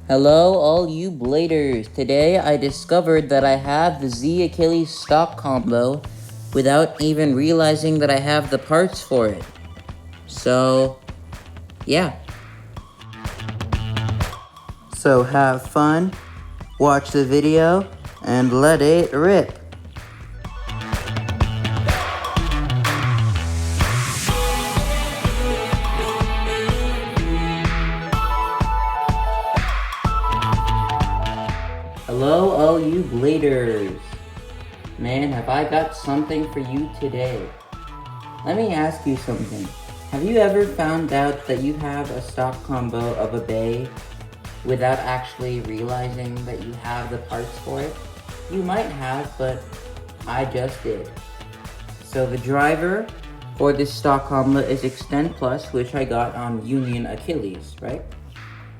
Hello, all you bladers. Today I discovered that I have the Z-Achilles stock combo without even realizing that I have the parts for it. So, yeah. So have fun, watch the video, and let it rip. Hello, all you bladers. Man, have I got something for you today. Let me ask you something. Have you ever found out that you have a stock combo of a bay without actually realizing that you have the parts for it? You might have, but I just did. So the driver for this stock combo is Extend Plus, which I got on Union Achilles, right?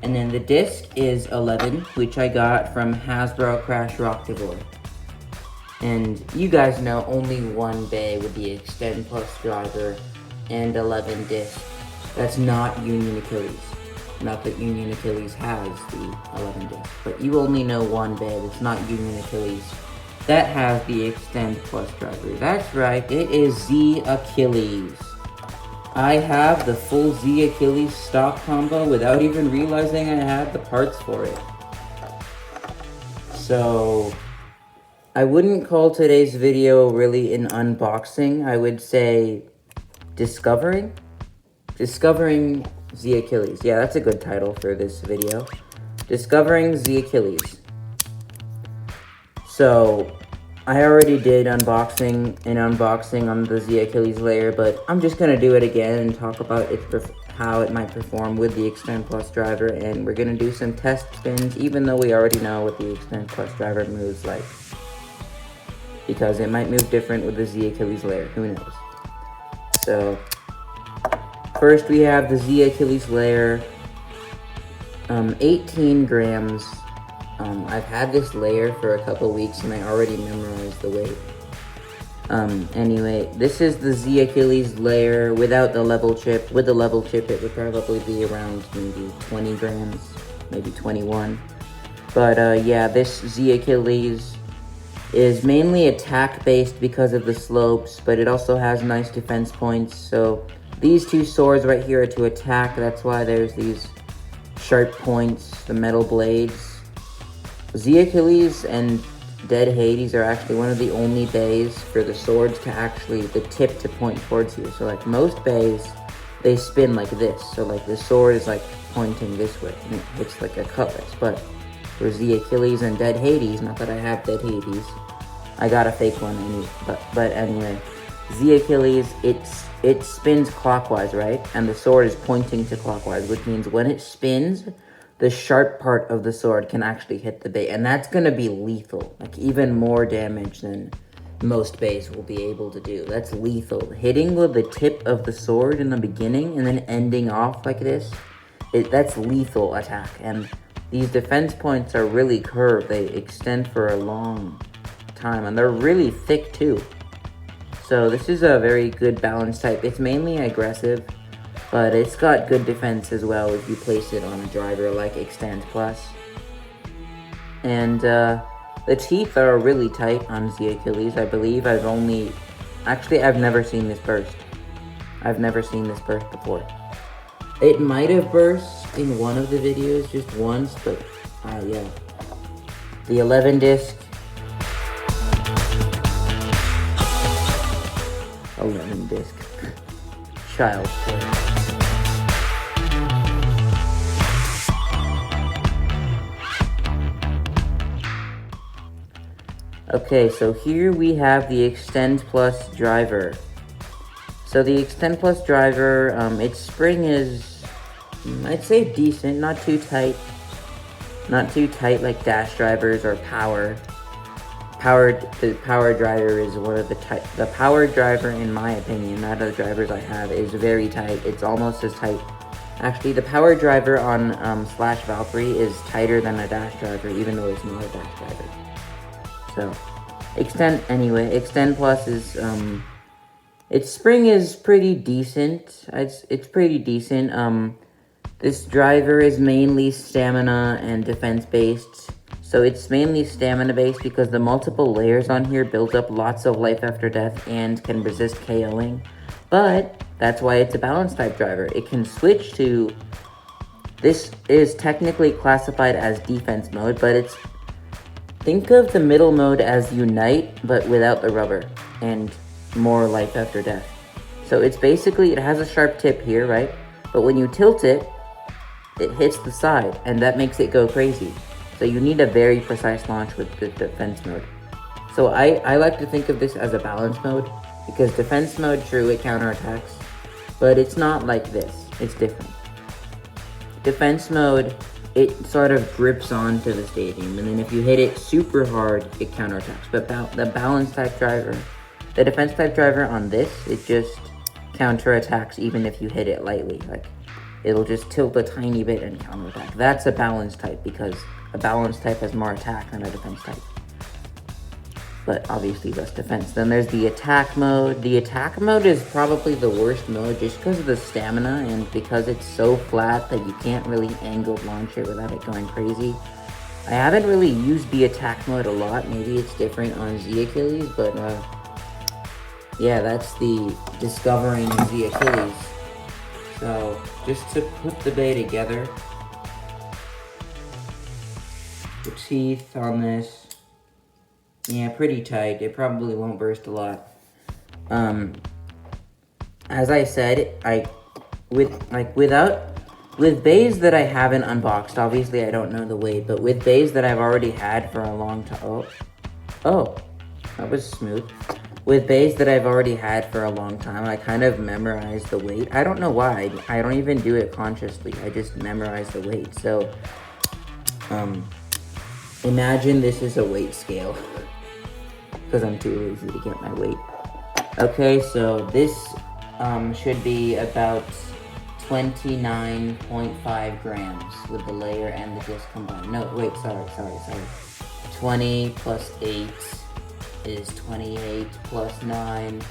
And then the disc is 11, which I got from Hasbro Crash Rocktivore. And you guys know only one bay with the Extend Plus driver and 11 disc. That's not Union Achilles. Not that Union Achilles has the 11 disc, but you only know one bay that's not Union Achilles that has the Extend Plus driver. That's right, it is Z-Achilles. I have the full Z-Achilles stock combo without even realizing I had the parts for it. So, I wouldn't call today's video really an unboxing. I would say discovering Z-Achilles. Yeah, that's a good title for this video. Discovering Z-Achilles. So, I already did an unboxing on the Z-Achilles layer, but I'm just gonna do it again and talk about how it might perform with the Extend Plus driver, and we're gonna do some test spins, even though we already know what the Extend Plus driver moves like. Because it might move different with the Z-Achilles layer, who knows. So, first we have the Z-Achilles layer, 18 grams. I've had this layer for a couple weeks and I already memorized the weight. Anyway, this is the Z-Achilles layer without the level chip. With the level chip, it would probably be around maybe 20 grams, maybe 21. But yeah, this Z-Achilles is mainly attack-based because of the slopes, but it also has nice defense points. So these two swords right here are to attack. That's why there's these sharp points, the metal blades. Z-Achilles and Dead Hades are actually one of the only bays for the swords to actually, the tip to point towards you. So like most bays, they spin like this. So like the sword is like pointing this way and it hits like a cutlass. But for Z-Achilles and Dead Hades, not that I have Dead Hades, I got a fake one, but anyway, Z-Achilles, it spins clockwise, right? And the sword is pointing to clockwise, which means when it spins, the sharp part of the sword can actually hit the bay, and that's gonna be lethal, like even more damage than most bays will be able to do. That's lethal. Hitting with the tip of the sword in the beginning and then ending off like this, that's lethal attack, and these defense points are really curved. They extend for a long time, and they're really thick too. So this is a very good balance type. It's mainly aggressive, but it's got good defense as well if you place it on a driver like Extend Plus. And the teeth are really tight on Z-Achilles. I believe I've never seen this burst. I've never seen this burst before. It might have burst in one of the videos just once, but yeah. The 11 disc. 11 disc. Child's play. Okay, so here we have the Extend Plus driver. So the Extend Plus driver, its spring is, I'd say decent, not too tight. Not too tight like dash drivers or power. The power driver is one of the power driver, in my opinion, out of the drivers I have, is very tight. It's almost as tight. Actually, the power driver on Slash Valkyrie is tighter than a dash driver, even though it's not a dash driver. So, Extend Plus is, its spring is pretty decent. It's pretty decent. This driver is mainly stamina and defense based. So it's mainly stamina based because the multiple layers on here build up lots of life after death and can resist KOing. But that's why it's a balance type driver. It can switch to, this is technically classified as defense mode, but it's, think of the middle mode as Unite, but without the rubber and more life after death. So it's basically, it has a sharp tip here, right? But when you tilt it, it hits the side, and that makes it go crazy. So you need a very precise launch with the defense mode. So I like to think of this as a balance mode, because defense mode, true, it counterattacks, but it's not like this. It's different. Defense mode, it sort of grips onto the stadium, and then if you hit it super hard, it counterattacks. But the balance type driver, the defense type driver on this, it just counterattacks even if you hit it lightly. Like, it'll just tilt a tiny bit and counterattack. That's a balance type, because a balance type has more attack than a defense type. But obviously less defense. Then there's the attack mode. The attack mode is probably the worst mode just because of the stamina and because it's so flat that you can't really angle launch it without it going crazy. I haven't really used the attack mode a lot. Maybe it's different on Z-Achilles, but yeah, that's the discovering Z-Achilles. So just to put the bay together, the teeth on this, yeah, pretty tight. It probably won't burst a lot. As I said, with bays that I haven't unboxed, obviously I don't know the weight, but with bays that I've already had for a long time, oh, that was smooth. With bays that I've already had for a long time, I kind of memorize the weight. I don't know why. I don't even do it consciously. I just memorize the weight. So, imagine this is a weight scale. Because I'm too lazy to get my weight. Okay, so this should be about 29.5 grams with the layer and the disc combined. No, wait, sorry. 20 plus 8 is 28, plus 9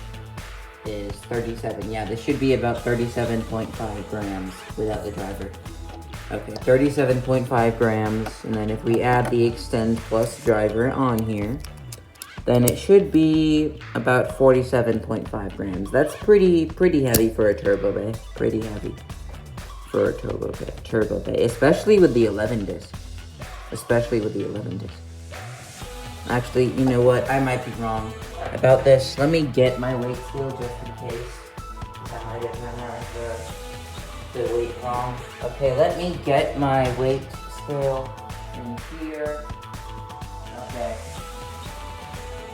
is 37. Yeah, this should be about 37.5 grams without the driver. Okay, 37.5 grams, and then if we add the Extend Plus driver on here, then it should be about 47.5 grams. That's pretty heavy for a turbo bay. Pretty heavy for a turbo bay, especially with the 11 disc. Actually, you know what? I might be wrong about this. Let me get my weight scale just in case, because I might have memorized the weight wrong. Okay, let me get my weight scale in here.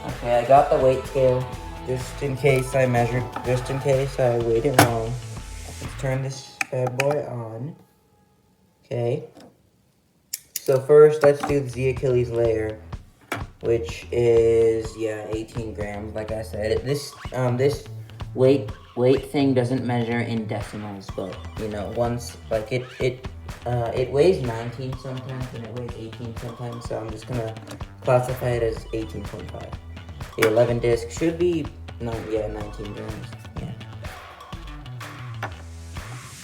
Okay, I got the weight scale, just in case I weighed it wrong. Let's turn this bad boy on. Okay. So first, let's do the Z-Achilles layer, which is, yeah, 18 grams, like I said. This weight thing doesn't measure in decimals, but, you know, once, like, it weighs 19 sometimes, and it weighs 18 sometimes, so I'm just gonna classify it as 18.5. The 11 disc should be, 19 grams, yeah.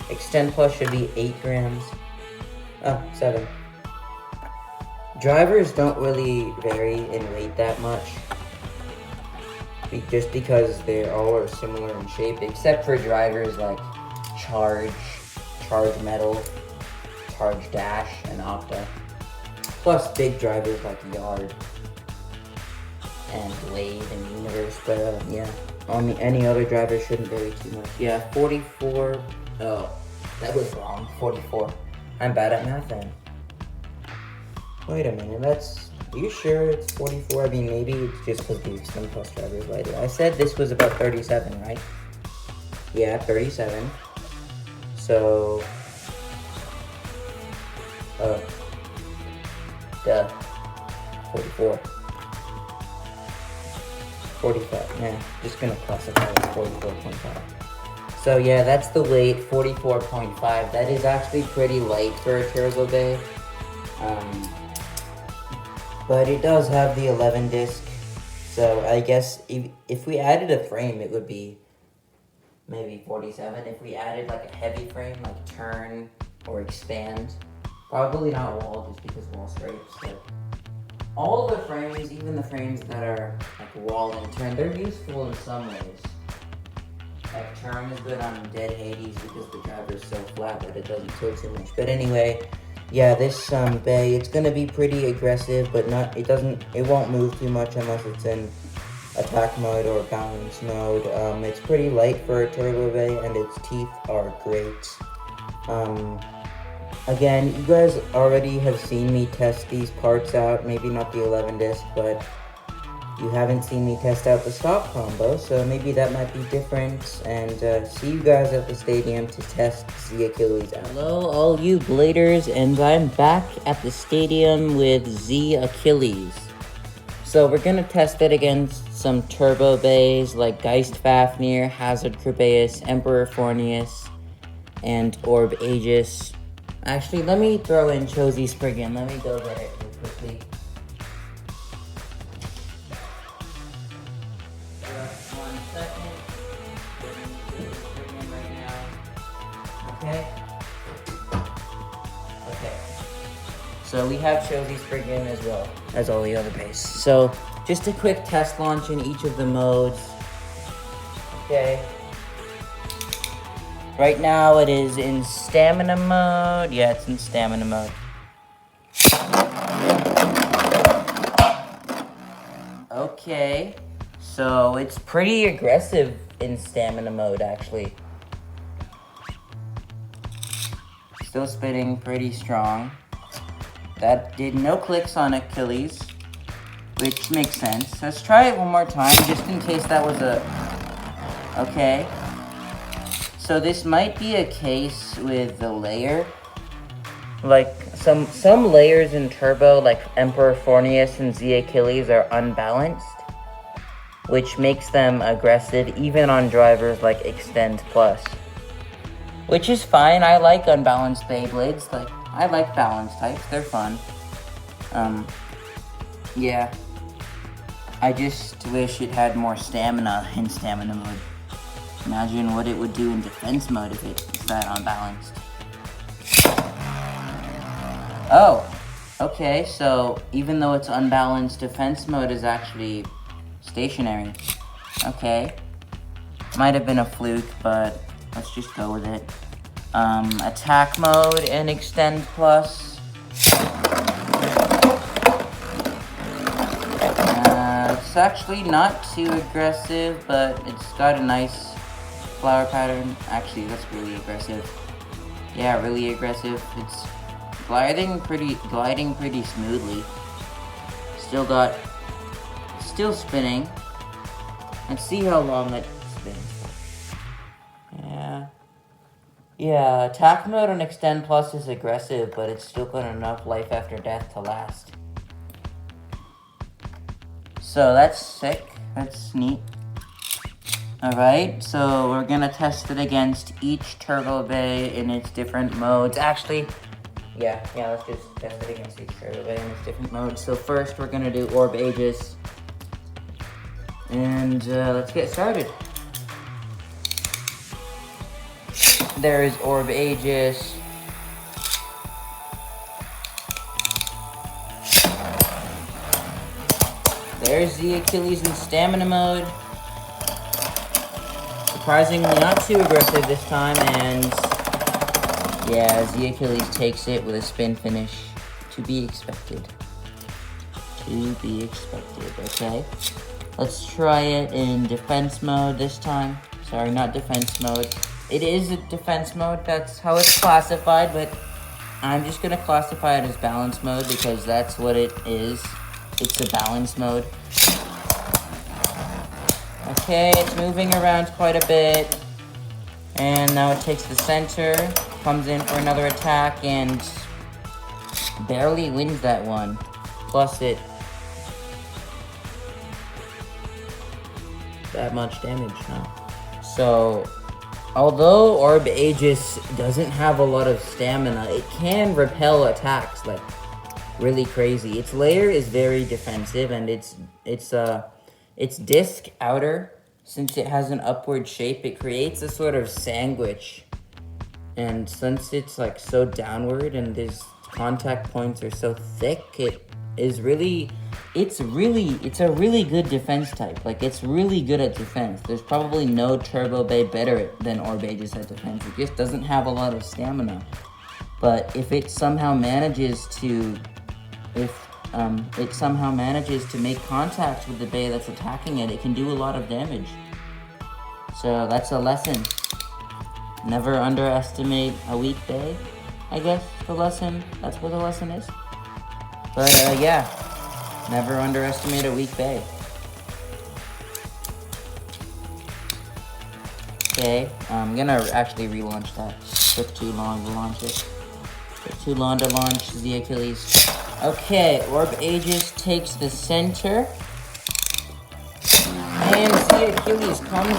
Extend Plus should be 8 grams. Oh, 7. Drivers don't really vary in weight that much, just because they all are similar in shape, except for drivers like Charge Metal, Charge Dash, and Octa. Plus big drivers like Yard and Blade and Universe, but yeah, any other driver shouldn't vary too much. Yeah, 44, oh, that was wrong, 44. I'm bad at math then. Wait a minute, are you sure it's 44? I mean, maybe it's just because the Extend Plus driver is lighter. I said this was about 37, right? Yeah, 37. So, duh, 44. 45, yeah, just gonna classify it as 44.5. So yeah, that's the weight, 44.5. That is actually pretty light for a turbo bay. But it does have the 11 disc, so I guess if we added a frame, it would be maybe 47. If we added like a heavy frame, like Turn or expand. Probably not wall, just because wall scrapes, but all the frames, even the frames that are like wall and turn, they're useful in some ways. Like turn is good on dead Hades because the driver is so flat that it doesn't tilt too much. But anyway, yeah, this bay, it's gonna be pretty aggressive, but it won't move too much unless it's in attack mode or balance mode. It's pretty light for a turbo bay, and its teeth are great. Again, you guys already have seen me test these parts out, maybe not the 11 disc, but you haven't seen me test out the stop combo, so maybe that might be different, and see you guys at the stadium to test Z-Achilles out. Hello all you bladers, and I'm back at the stadium with Z-Achilles. So we're gonna test it against some turbo bays like Geist Fafnir, Hazard Crubeus, Emperor Fornius, and Orb Aegis. Actually, let me throw in Chozy Spriggan. Let me go get it real quickly. Just 1 second. Chozy Spriggan right now. Okay. Okay. So we have Chozy Spriggan as well as all the other bays. So just a quick test launch in each of the modes. Okay. Right now it is in stamina mode. Yeah, it's in stamina mode. Okay, so it's pretty aggressive in stamina mode, actually. Still spitting pretty strong. That did no clicks on Achilles, which makes sense. Let's try it one more time, just in case that was a... Okay. So this might be a case with the layer. Like, some layers in Turbo, like Emperor Fornius and Z-Achilles, are unbalanced, which makes them aggressive even on drivers like Extend Plus. Which is fine. I like unbalanced Beyblades. Like, I like balanced types. They're fun. Yeah. I just wish it had more stamina in stamina mode. Imagine what it would do in defense mode if it's that unbalanced. Oh, okay, so even though it's unbalanced, defense mode is actually stationary. Okay. Might have been a fluke, but let's just go with it. Attack mode and Extend Plus. It's actually not too aggressive, but it's got a nice flower pattern. Actually, that's really aggressive. Yeah, really aggressive. It's gliding pretty smoothly. Still spinning. Let's see how long it spins. Yeah, attack mode and Extend Plus is aggressive, but it's still got enough life after death to last. So that's sick. That's neat. Alright, so we're gonna test it against each Turbo Bay in its different modes. Actually, yeah, let's just test it against each Turbo Bay in its different modes. So first we're gonna do Orb Aegis. And let's get started. There is Orb Aegis. There's Z-Achilles in stamina mode. Surprisingly not too aggressive this time, and yeah, Z-Achilles takes it with a spin finish. To be expected. Okay. Let's try it in defense mode this time. Sorry, not defense mode. It is a defense mode, that's how it's classified, but I'm just gonna classify it as balance mode because that's what it is. It's a balance mode. Okay, it's moving around quite a bit. And now it takes the center, comes in for another attack, and barely wins that one. Plus it that much damage now. So, although Orb Aegis doesn't have a lot of stamina, it can repel attacks like really crazy. Its layer is very defensive, and its disc outer, since it has an upward shape, it creates a sort of sandwich And since it's like so downward and his contact points are so thick, it's a really good defense type. Like, it's really good at defense. There's probably no Turbo Bay better than Orb Aegis at defense. It just doesn't have a lot of stamina. But if it somehow manages to make contact with the Bay that's attacking it, it can do a lot of damage. So that's a lesson. Never underestimate a weak Bay, I guess the lesson. That's what the lesson is. But yeah, never underestimate a weak Bay. Okay, I'm gonna actually relaunch that. Took too long to launch it. Took too long to launch Z-Achilles. Okay, Orb Aegis takes the center. And Z-Achilles comes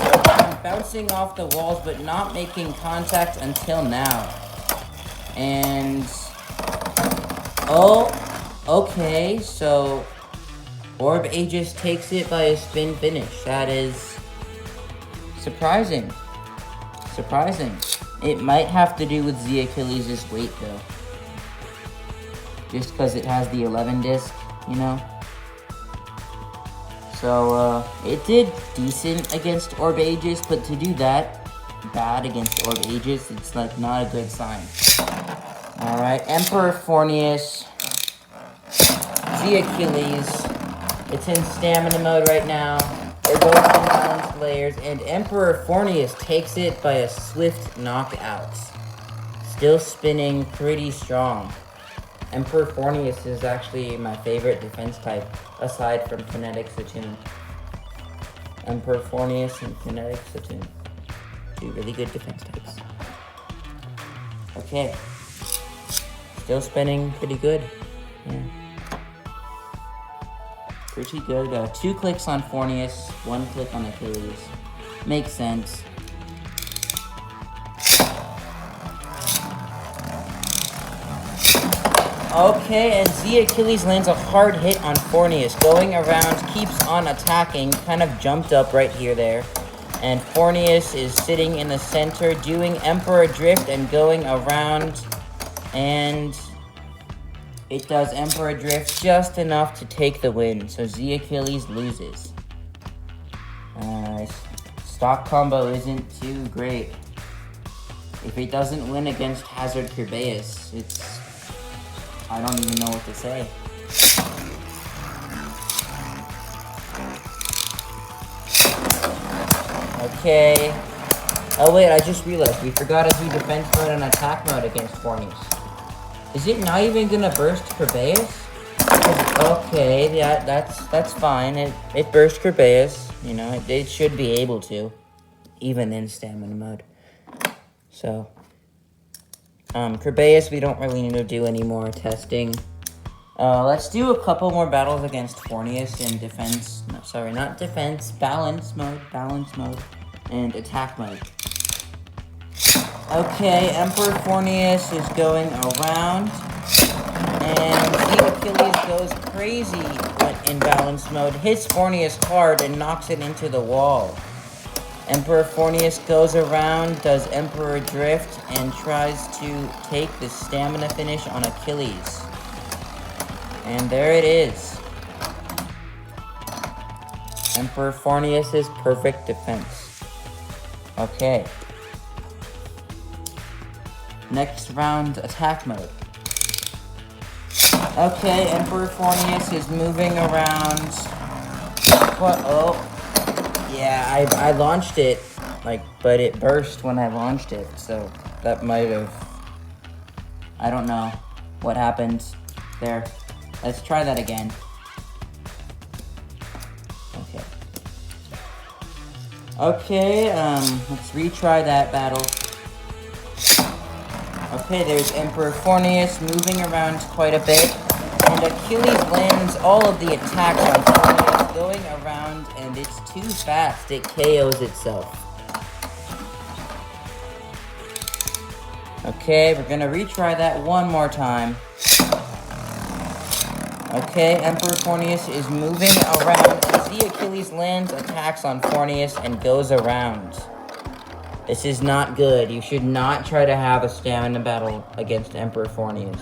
bouncing off the walls, but not making contact until now. And... oh, okay, so... Orb Aegis takes it by a spin finish. That is... surprising. Surprising. It might have to do with Z-Achilles' weight, though. Just because it has the 11 disc, you know? So, it did decent against Orb Aegis, but to do that bad against Orb Aegis, it's, like, not a good sign. Alright, Emperor Fornius, Z-Achilles, it's in stamina mode right now. They're both in balance layers, and Emperor Fornius takes it by a swift knockout. Still spinning pretty strong. Emperor Fornius is actually my favorite defense type, aside from Kinetic Satoon. Emperor Fornius and Kinetic Satoon. Two really good defense types. Okay. Still spinning pretty good. Yeah. Pretty good. 2 clicks on Fornius, 1 click on Achilles. Makes sense. Okay, and Z-Achilles lands a hard hit on Fornius. Going around, keeps on attacking, kind of jumped up right there. And Fornius is sitting in the center, doing Emperor Drift and going around. And it does Emperor Drift just enough to take the win. So Z-Achilles loses. Stock combo isn't too great. If it doesn't win against Hazard Kerbeus, it's... I don't even know what to say. Okay. Oh wait, I just realized we forgot to do defense mode and attack mode against Fornius. Is it not even gonna burst Kerbeus? Okay, yeah, that's fine. It burst Kerbeus. You know, it should be able to, even in stamina mode. So. Kerbeus, we don't really need to do any more testing. Let's do a couple more battles against Fornius in defense. No, sorry, not defense. Balance mode, and attack mode. Okay, Emperor Fornius is going around, and Z-Achilles goes crazy in balance mode. Hits Fornius hard and knocks it into the wall. Emperor Fornius goes around, does Emperor Drift, and tries to take the stamina finish on Achilles. And there it is. Emperor Fornius' perfect defense. Okay. Next round, attack mode. Okay, Emperor Fornius is moving around. What? Oh. Yeah, I launched it, but it burst when I launched it, so that might have... I don't know what happened there. Let's try that again. Okay. Okay, let's retry that battle. Okay, there's Emperor Fornius moving around quite a bit, and Achilles lands all of the attacks on Fornius, going around, and it's too fast. It KOs itself. Okay, we're gonna retry that one more time. Okay, Emperor Fornius is moving around. Z-Achilles lands attacks on Fornius and goes around. This is not good. You should not try to have a stamina battle against Emperor Fornius.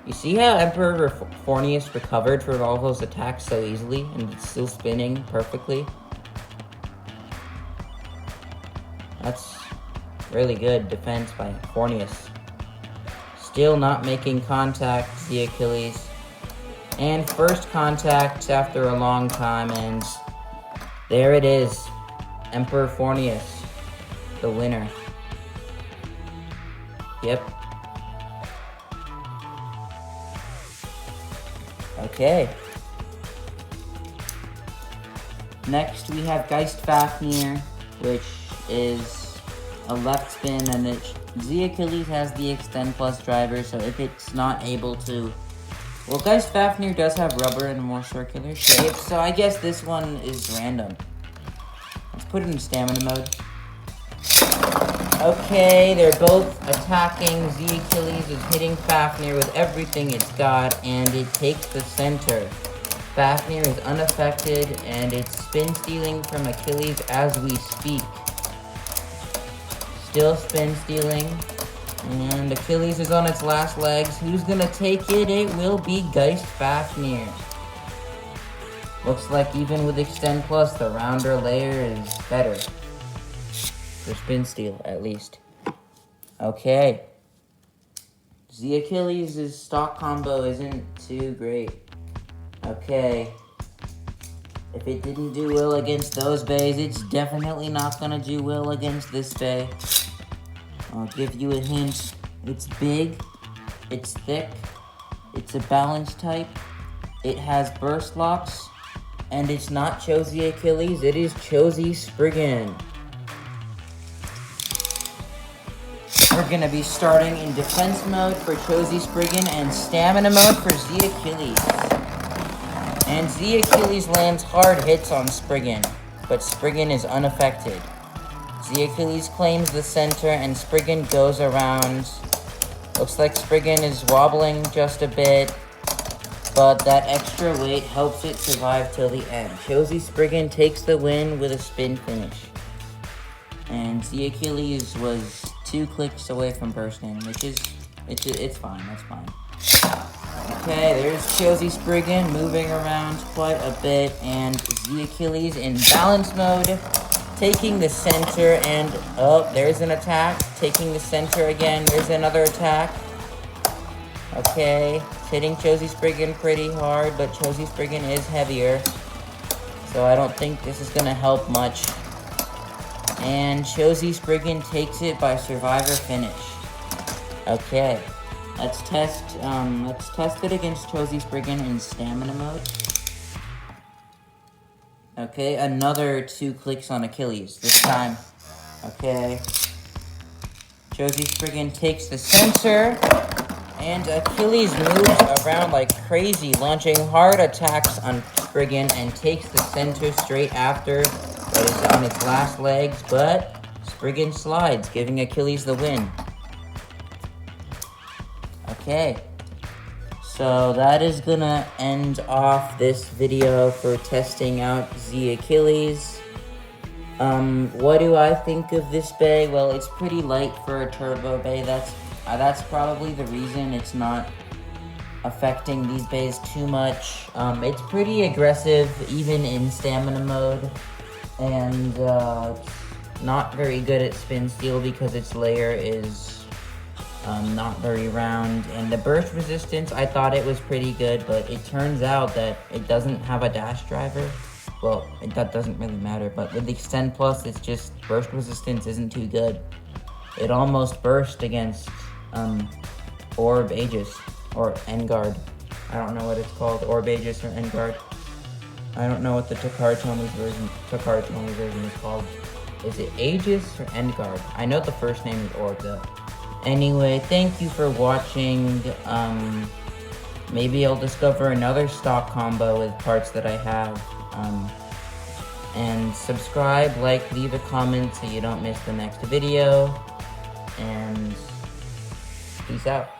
You see how Emperor Fornius recovered from all those attacks so easily, and it's still spinning perfectly? That's really good defense by Fornius. Still not making contact, Z-Achilles. And first contact after a long time, and there it is. Emperor Fornius, the winner. Yep. Okay. Next we have Geist Fafnir, which is a left spin, and Z-Achilles has the Extend Plus driver, so if it's not able to... Well, Geist Fafnir does have rubber in a more circular shape, so I guess this one is random. Let's put it in stamina mode. Okay, they're both attacking. Z-Achilles is hitting Fafnir with everything it's got, and it takes the center. Fafnir is unaffected, and it's spin stealing from Achilles as we speak. Still spin stealing, and Achilles is on its last legs. Who's gonna take it? It will be Geist Fafnir. Looks like even with Extend Plus, the rounder layer is better. For spin steal, at least. Okay. Z-Achilles' stock combo isn't too great. Okay. If it didn't do well against those bays, it's definitely not gonna do well against this bay. I'll give you a hint. It's big, it's thick, it's a balance type, it has burst locks, and it's not Chozy Achilles, it is Chozy Spriggan. We're gonna be starting in defense mode for Chozy Spriggan and stamina mode for Z-Achilles. And Z-Achilles lands hard hits on Spriggan, but Spriggan is unaffected. Z-Achilles claims the center and Spriggan goes around. Looks like Spriggan is wobbling just a bit, but that extra weight helps it survive till the end. Chozy Spriggan takes the win with a spin finish. And Z-Achilles was 2 clicks away from bursting, which is, it's fine, that's fine. Okay, there's Chozy Spriggan moving around quite a bit, and Z-Achilles in balance mode, taking the center, and oh, there's an attack, taking the center again, there's another attack. Okay, it's hitting Chozy Spriggan pretty hard, but Chozy Spriggan is heavier, so I don't think this is gonna help much. And Chozy Spriggan takes it by survivor finish. Okay, let's test it against Chozy Spriggan in stamina mode. Okay, another 2 clicks on Achilles this time. Okay, Chozy Spriggan takes the center, and Achilles moves around like crazy, launching hard attacks on Spriggan and takes the center straight after. That is on its last legs, but Spriggan slides, giving Achilles the win. Okay, so that is gonna end off this video for testing out Z-Achilles. What do I think of this bay? Well, it's pretty light for a turbo bay. That's probably the reason it's not affecting these bays too much. It's pretty aggressive, even in stamina mode. And it's not very good at spin steal because its layer is not very round. And the burst resistance, I thought it was pretty good, but it turns out that it doesn't have a dash driver. Well, that doesn't really matter, but with the Extend Plus, it's just burst resistance isn't too good. It almost burst against Orb Aegis, or Enguard. I don't know what it's called, Orb Aegis or Enguard. I don't know what the Takara-Tomy version is called. Is it Aegis or Enguard? I know the first name is Orb though. Anyway, thank you for watching. Maybe I'll discover another stock combo with parts that I have. And subscribe, like, leave a comment so you don't miss the next video. And peace out.